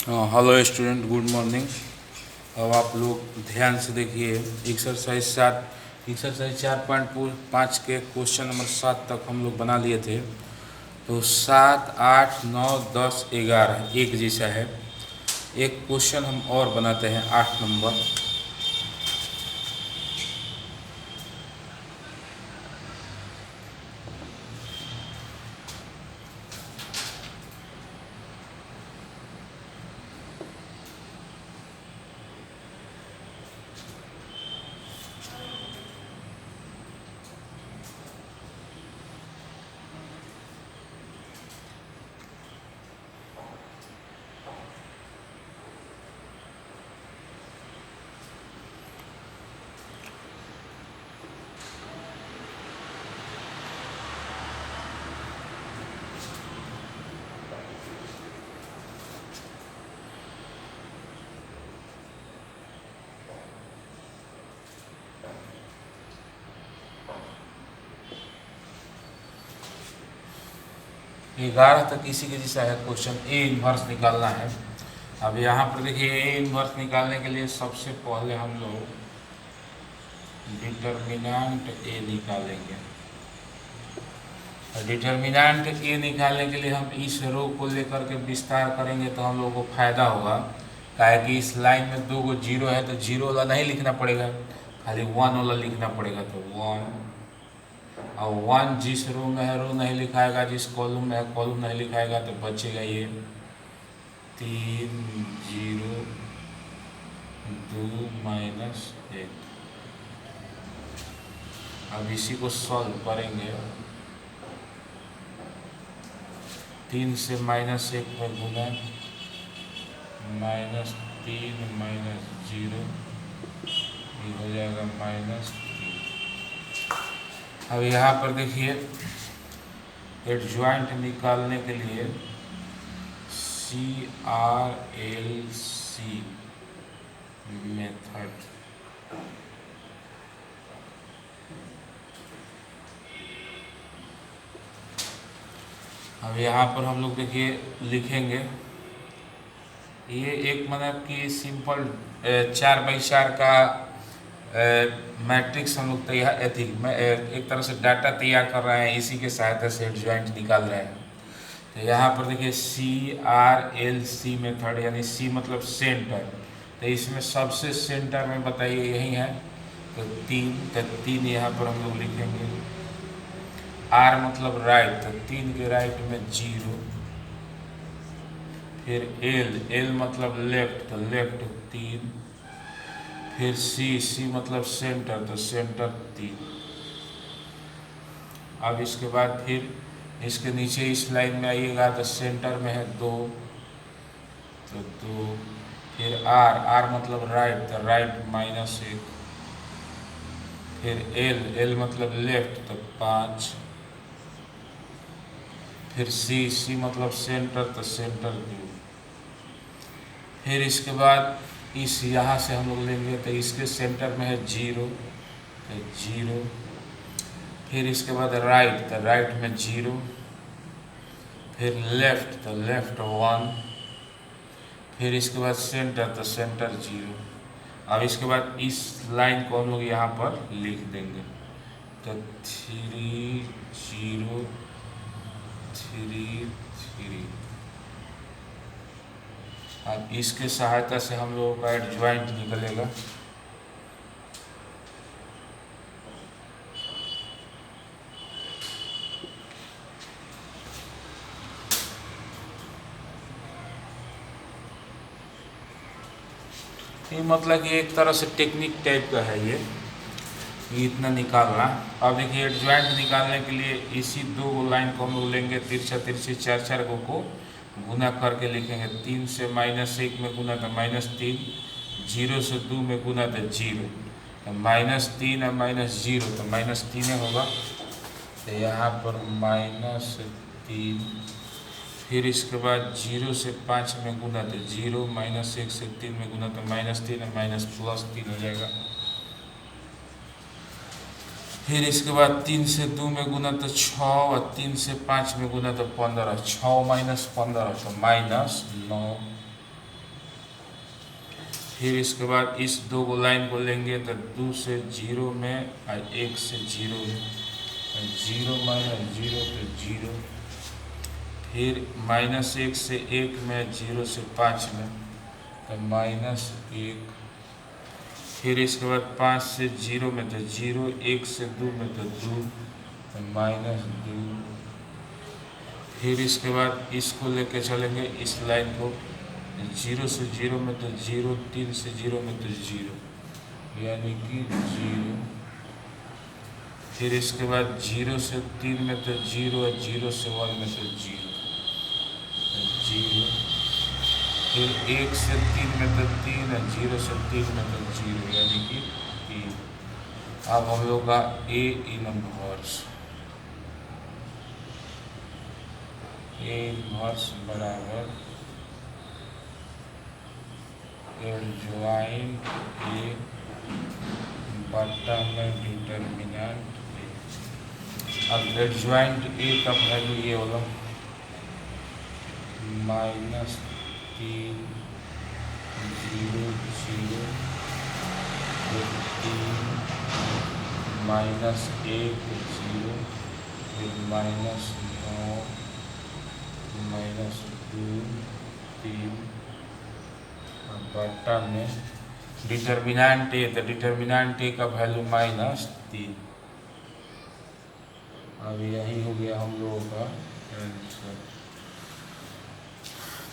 Hello student, good morning. अब आप लोग ध्यान से देखिए। एक्सरसाइज 4.5 के क्वेश्चन नंबर 7 तक हम लोग बना लिए थे। तो 7, 8, 9, 10, 11 एक जैसा है। एक क्वेश्चन हम और बनाते हैं 8 नंबर। ग्यारह तक इसी के जैसा है क्वेश्चन। ए इन्वर्स निकालना है। अब यहाँ पर देखिए, ए इन्वर्स निकालने के लिए सबसे पहले हम लोग डिटर्मिनेंट ए निकालेंगे। डिटर्मिनेंट ए निकालने के लिए हम इस रो को लेकर के विस्तार करेंगे तो हम लोगों को फायदा होगा। काहे कि इस लाइन में 2 गो जीरो है तो जीरो वाला नहीं लिखना पड़ेगा, खाली 1 वाला लिखना पड़ेगा। तो 1 और 1 जिस रो में है रो नहीं लिखाएगा, जिस कॉलम में है कॉलम नहीं लिखाएगा, तो बचेगा ये 3 0 2 -1। अब इसी को सॉल्व करेंगे। 3 से -1 में गुना, -3 -0 ये हो जाएगा -3। अब यहाँ पर देखिए, एडजॉइंट निकालने के लिए CRLC मेथड। अब यहाँ पर हम लोग देखिए लिखेंगे, ये एक मतलब कि सिंपल 4x4 का मैट्रिक्स हम लोग तैयार एक तरह से डाटा तैयार कर रहे हैं, इसी के सहायता से एडजॉइंट निकाल रहे हैं। तो यहाँ पर देखिए CRLC मेथड, यानी C मतलब सेंटर। तो इसमें सबसे सेंटर में बताइए यही है, तो 3 यहाँ पर हम लोग लिखेंगे। R मतलब राइट, तो 3 के राइट में 0। फिर L मतलब लेफ्ट, तो लेफ्ट 3। फिर C मतलब सेंटर, तो सेंटर 3। अब इसके बाद फिर इसके नीचे इस लाइन में आइएगा तो सेंटर में है 2, तो 2। फिर R मतलब राइट, तो राइट -1। फिर L मतलब लेफ्ट, तो 5। फिर C मतलब सेंटर, तो सेंटर 2। फिर इसके बाद इस यहाँ से हम लोग लेंगे तो इसके सेंटर में है 0, तो 0। फिर इसके बाद राइट, तो राइट में 0। फिर लेफ्ट, तो लेफ्ट 1। फिर इसके बाद सेंटर, तो सेंटर 0। अब इसके बाद इस लाइन को हम लोग यहाँ पर लिख देंगे, तो 3 0 3 3। अब इसके सहायता से हम लोगों का एडजॉइंट निकलेगा। ये मतलब कि एक तरह से टेक्निक टाइप का है ये इतना निकालना। अब देखिए, एडजॉइंट निकालने के लिए इसी 2 लाइन को हम लोग लेंगे, तिरछा तिरछी 4 को गुना करके लिखेंगे। 3 से -1 में गुना तो -3, 0 से 2 में गुना तो 0, तो -3 और -0 तो -3 होगा। तो यहाँ पर -3। फिर इसके बाद 0 से 5 में गुना तो 0, -1 से 3 में गुना तो -3 और +3 हो जाएगा। फिर इसके बाद 3 से 2 में गुना तो 6 और 3 से 5 में गुना तो 15, 6 - 15 तो -9। फिर इसके बाद इस दो को लाइन को लेंगे तो 2 से 0 में और 1 से 0 में, 0 माइनस 0 तो 0, फिर -1 से 1 में, 0 से 5 में तो -1, फिर इसके बाद 5 से 0 में तो 0, 1 से 2 में तो 2 तो -2, फिर इसके बाद इसको लेके चलेंगे इस लाइन को, 0 से 0 में तो 0, 3 से 0 में तो 0, यानी कि 0, फिर इसके बाद 0 से 3 में तो 0 और 0 से 1 में तो 0, फिर 1 से 3 में तो 3 और 0 से 3 में तो 0, यानी कि 3। अब हम लोग का A इनवर्स बराबर एडजॉइंट A बटा में डिटर्मिनेंट A। अब एडजॉइंट A का वैल्यू ये होगा -3 0 0 3 -1 0 फिर -9 -2 3 बटा में डिटर्मिनेंट ए, तो डिटर्मिनेंट ए का वैल्यू -3। अब यही हो गया हम लोगों का आंसर।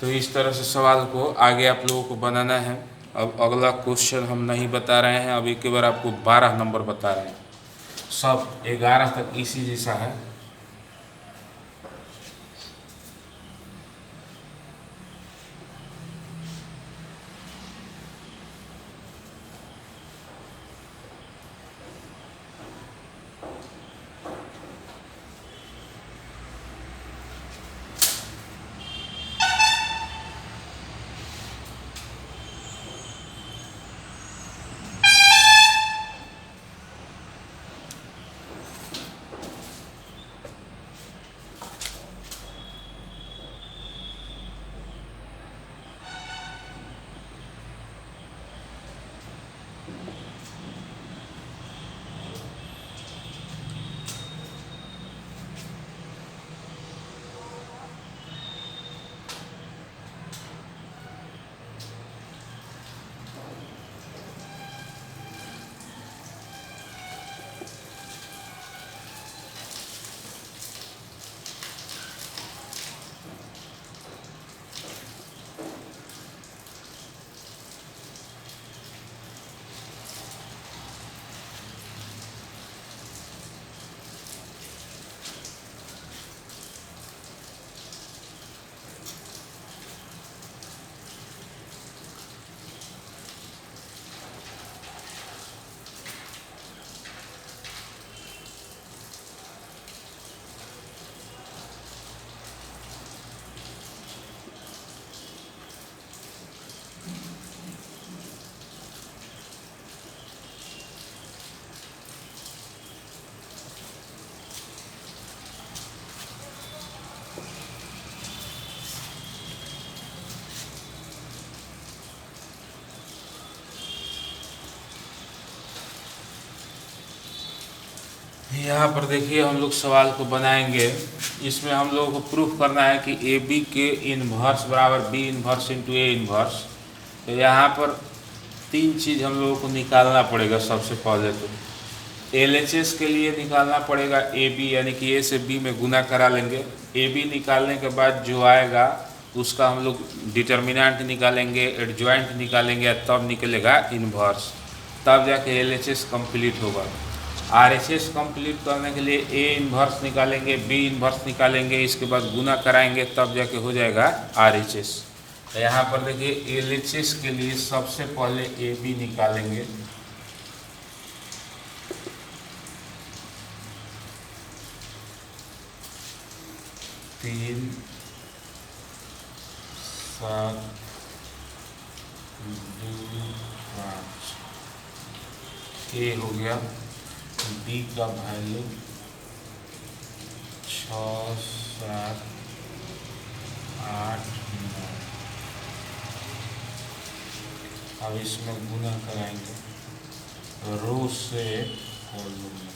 तो इस तरह से सवाल को आगे आप लोगों को बनाना है। अब अगला क्वेश्चन हम नहीं बता रहे हैं, अब एक बार आपको 12 नंबर बता रहे हैं, सब 11 तक इसी जैसा है। यहाँ पर देखिए हम लोग सवाल को बनाएंगे। इसमें हम लोगों को प्रूफ करना है कि ए बी के इन्वर्स बराबर B inverse into A inverse. तो यहाँ पर 3 चीज़ हम लोगों को निकालना पड़ेगा। सबसे पहले तो LHS के लिए निकालना पड़ेगा ए बी, यानी कि ए से बी में गुना करा लेंगे। ए बी निकालने के बाद जो आएगा उसका हम लोग डिटर्मिनेंट निकालेंगे, एडजॉइंट निकालेंगे, तब निकलेगा इन्वर्स, तब जाके LHS कंप्लीट होगा। RHS कंप्लीट करने के लिए ए इन्वर्स निकालेंगे, बी इन्वर्स निकालेंगे, इसके बाद गुना कराएंगे, तब जाके हो जाएगा RHS। तो यहाँ पर देखिए LHS के लिए सबसे पहले ए बी निकालेंगे। तीन 7 2 5 ए हो गया। बी का वैल्यू 6 7 8 9। अब इसमें गुना कराएंगे रो से कॉलम में।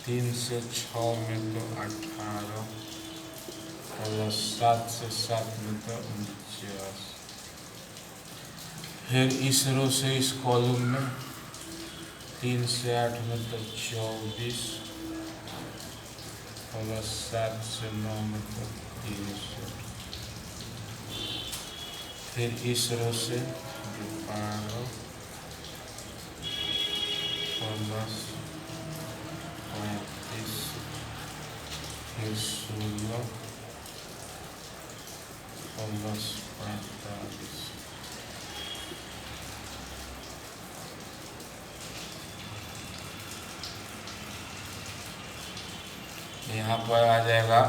3 से 6 में तो 18 प्लस 7 से 7 में तो 49। फिर इस रो से इस कॉलम में 3 से 8 में तो 24 प्लस 7 से 9 में तो 63। फिर इस रो से 12 प्लस 35 फिर 16 प्लस 45। यहाँ पर आ जाएगा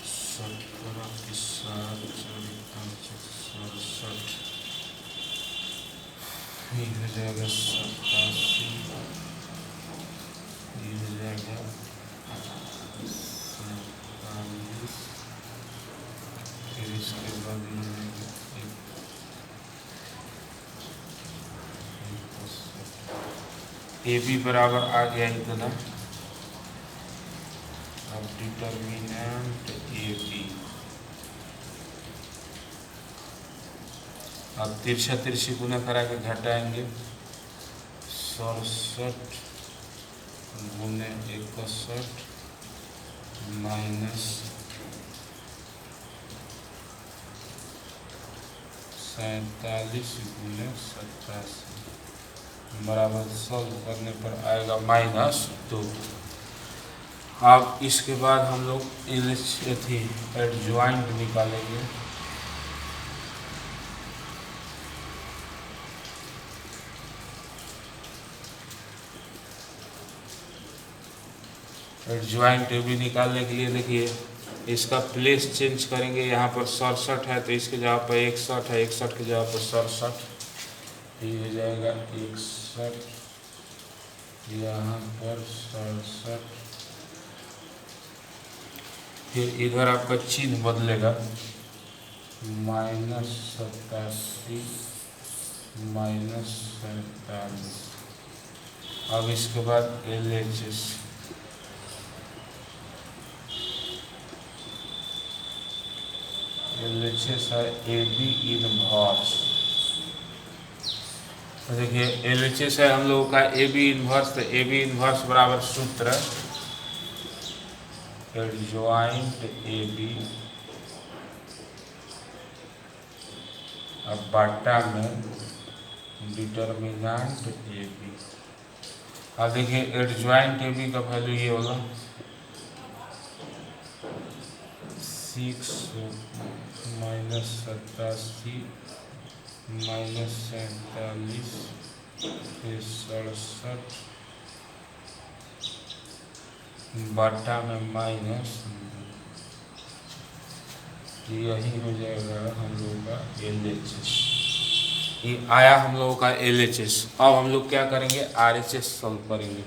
17 के साथ 67, ये हो जाएगा 87, ये हो जाएगा 47, फिर इसके बाद ये हो जाएगा 61। ए बी बराबर आ गया इतना। अब डिटर्मिनेंट ए बी, अब तिरछा तिरछी गुना करा के घटाएंगे 67 गुने 61 माइनस 47 गुने 87 बराबर सॉल्व करने पर आएगा -2। अब इसके बाद हम लोग एडजॉइंट निकालेंगे। एडजॉइंट भी निकालने के लिए देखिए इसका प्लेस चेंज करेंगे। यहाँ पर 67 है तो इसके जगह पर 61 है, 61 की जगह पर 67, ये हो जाएगा 61, यहाँ पर 67। फिर इधर आपका चिन्ह बदलेगा -87 -47। अब इसके बाद LHS, LHS है AB इनवर्स। तो देखिए LHS है हम लोगों का AB इनवर्स, तो AB इनवर्स बराबर सूत्र एडजॉइंट AB अब बाटा में डिटर्मिनेंट AB। अब देखिए एडजॉइंट AB का वैल्यू ये होगा 6 -87 -47 फिर 67 बाटा में माइनस, यही हो जाएगा हम लोगों का LHS। ये आया हम लोगों का LHS। अब हम लोग क्या करेंगे RHS सॉल्व करेंगे।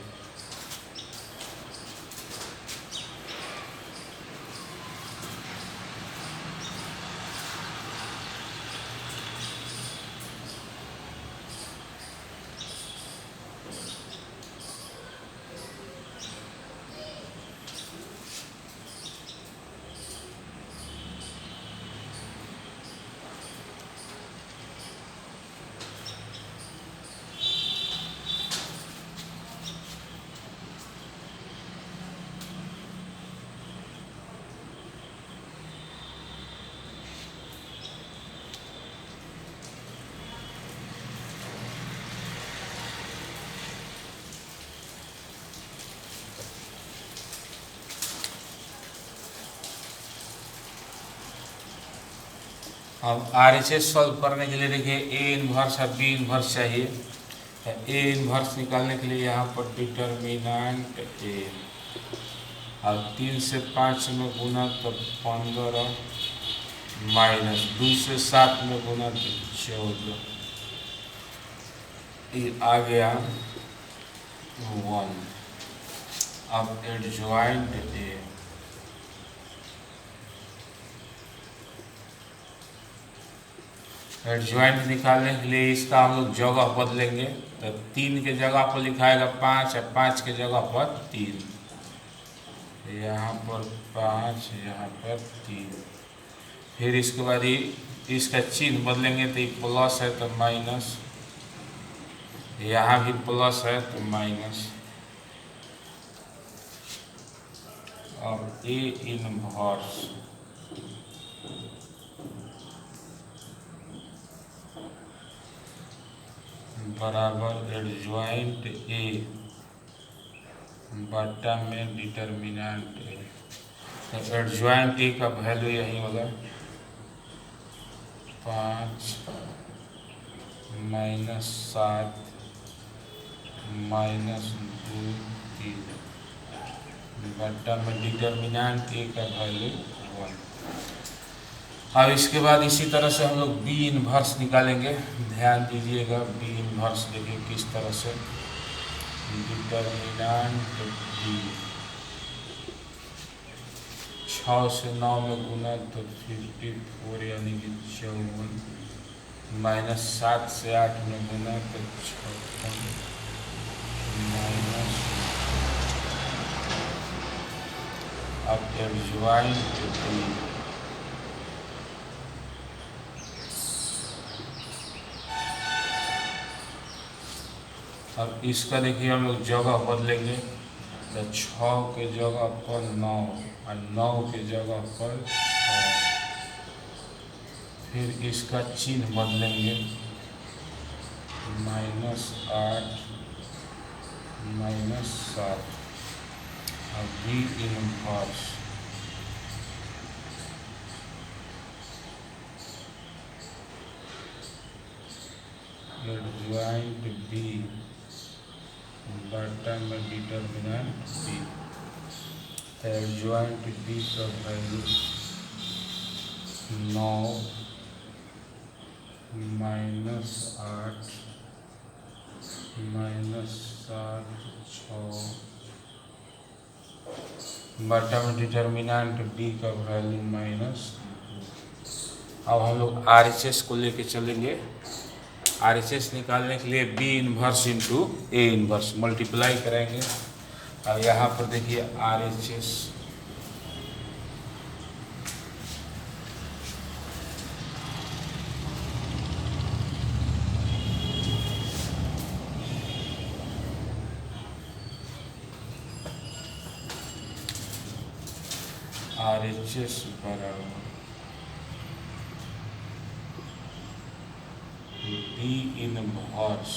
अब RHS सॉल्व करने के लिए देखिए A इनवर्स है, B इनवर्स चाहिए। A इनवर्स निकालने के लिए यहाँ पर डिटर्मिनेंट A, अब 3 से 5 में गुना तो 15 माइनस 2 से 7 में गुना तो 14, ये आ गया 1। अब एडजॉइंट A एडजॉइंट निकालने के लिए इसका हम लोग जगह बदलेंगे, तो 3 के जगह पर लिखाएगा 5 और 5 के जगह पर 3, यहाँ पर 5 यहाँ पर 3। फिर इसके बाद ही इसका चिन्ह बदलेंगे, तो ये प्लस है तो माइनस, यहाँ भी प्लस है तो माइनस। अब ए इनवर्स बराबर एडजॉइंट ए बटा में डिटर्मिनेंट ए। तो एडजॉइंट ए का वैल्यू यही होगा 5 माइनस 7 माइनस 2 3 बटा में डिटर्मिनेंट ए का वैल्यू 1। अब इसके बाद इसी तरह से हम लोग बी इनवर्स निकालेंगे। ध्यान दीजिएगा, बी इनवर्स देखिए किस तरह से, डिटर्मिनेंट बी 6 से 9 में गुना तो 54 यानी कि 54, माइनस 7 से 8 में गुना तो 56 माइनस। अब एडजॉइंट बी अब इसका देखिए हम लोग जगह बदलेंगे, तो 6 के जगह पर 9 और 9 के जगह पर 6। फिर इसका चिन्ह बदलेंगे, -8 -7। अब बी इनवर्स एडजॉइंट बी बटा में डिटर्मिनेंट बी। एडजॉइंट बी का वैल्यू 9 -8 -7 6 बटा में डिटर्मिनेंट बी का वैल्यू -2। अब हम लोग RHS को लेके चलेंगे। RHS निकालने के लिए B inverse into A inverse multiply करेंगे। अब यहाँ पर देखिए RHS बराबर B inverse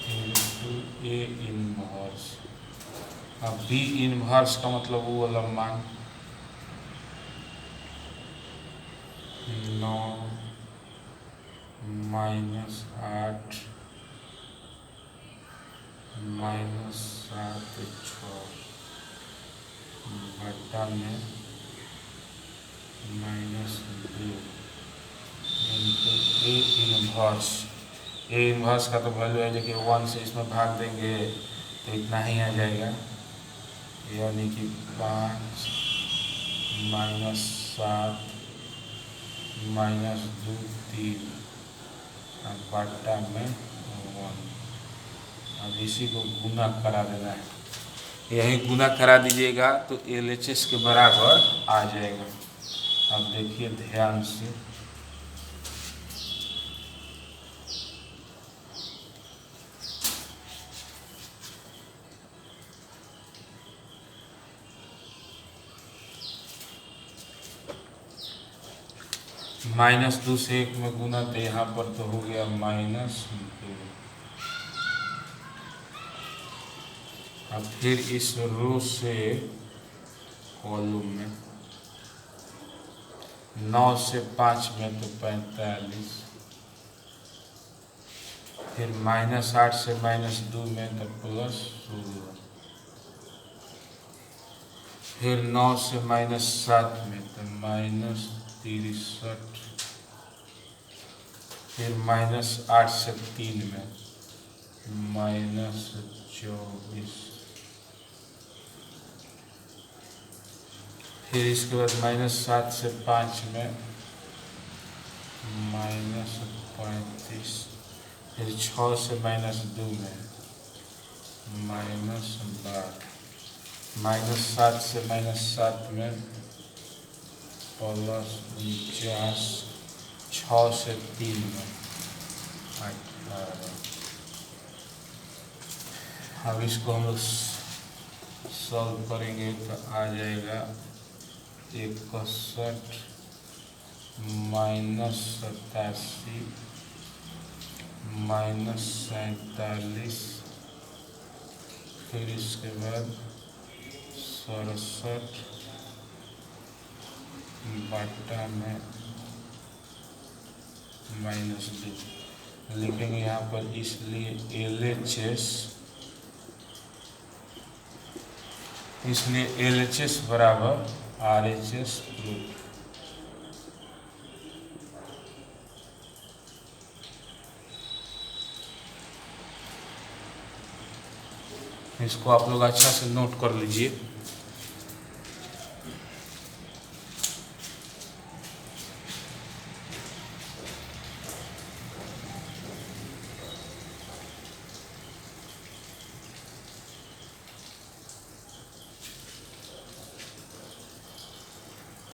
into A inverse. अब बी इनवर्स का मतलब वो वाला मान 9 -8 -7 6 बटा में -2 into A inverse. A inverse का तो वैल्यू है, देखिए 1 से इसमें भाग देंगे तो इतना ही आ जाएगा, यानी कि 5 -7 -2 3 बटा में 1। अब इसी को गुना करा देना है, यही गुना करा दीजिएगा तो LHS के बराबर आ जाएगा। अब देखिए ध्यान से, -2 से 1 में गुना तो यहाँ पर तो हो गया -2। अब फिर इस रो से कॉलम में 9 से 5 में तो 45, फिर -8 से -2 में तो +16, फिर 9 से -7 में तो -63, फिर -8 से 3 में -24, फिर इसके बाद -7 से 5 में -35, फिर 6 से -2 में -12, -7 से -7 में +49, 6 से 3 में 18। अब इसको हम लोग सॉल्व करेंगे तो आ जाएगा 61 -87 -47, फिर इसके बाद 67 बटा में -2 लिखेंगे यहाँ पर। इसलिए LHS बराबर RHS ग्रुप। इसको आप लोग अच्छा से नोट कर लीजिए।